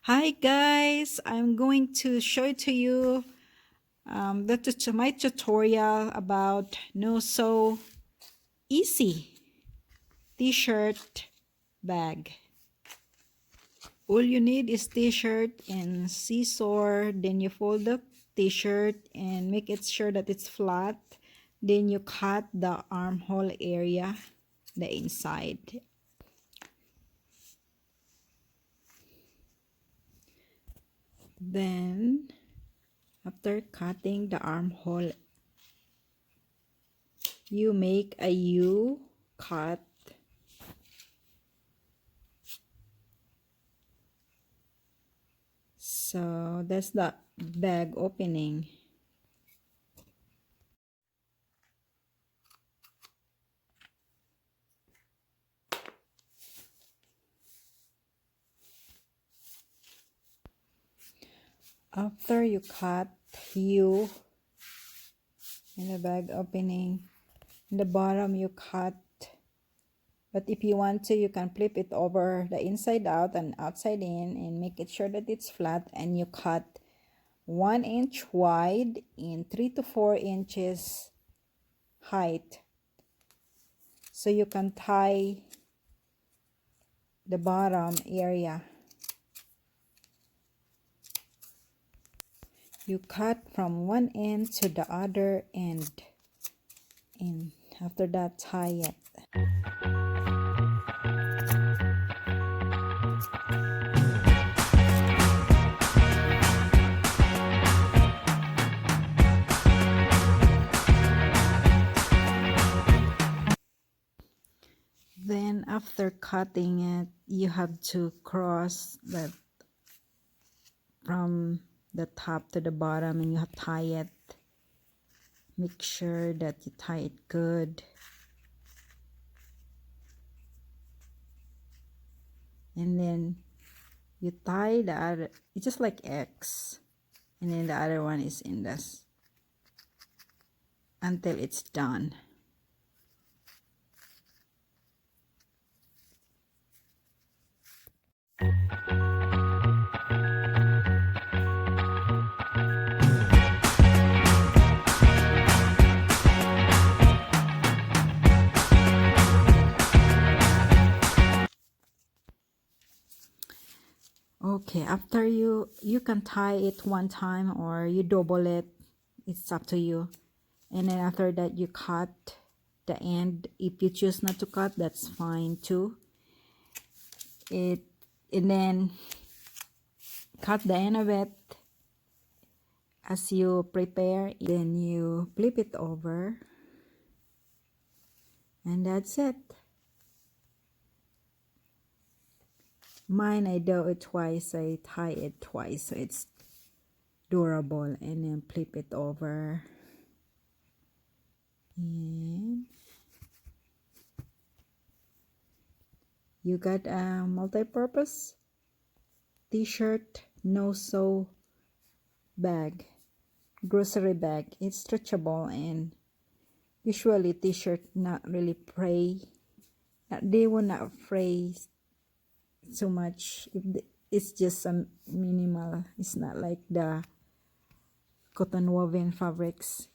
Hi guys, I'm going to show to you my tutorial about No So Easy t-shirt bag. All you need is t-shirt and scissor. Then you fold the t-shirt and make it sure that it's flat. Then you cut the armhole area, the inside. Then after cutting the armhole, you make a U cut. So that's the bag opening. After you cut U in the bag opening, in the bottom you cut, but if you want to, you can flip it over the inside out and outside in and make it sure that it's flat, and you cut 1 inch wide and 3 to 4 inches height, so you can tie the bottom area. You cut from one end to the other end, and after that tie it. Then after cutting it, you have to cross that from the top to the bottom, and you have to tie it. Make sure that you tie it good. And then you tie the other, it's just like X. And then the other one is in this until it's done. Okay, after you can tie it one time or you double it, it's up to you. And then after that you cut the end. If you choose not to cut, that's fine too. And then cut the end of it as you prepare. Then you flip it over, and that's it. Mine, I do it twice. I tie it twice so it's durable, and then flip it over. And you got a multi-purpose t-shirt no sew bag, grocery bag. It's stretchable, and usually t-shirt not really fray. They will not fray so much if it's just a minimal. It's not like the cotton woven fabrics.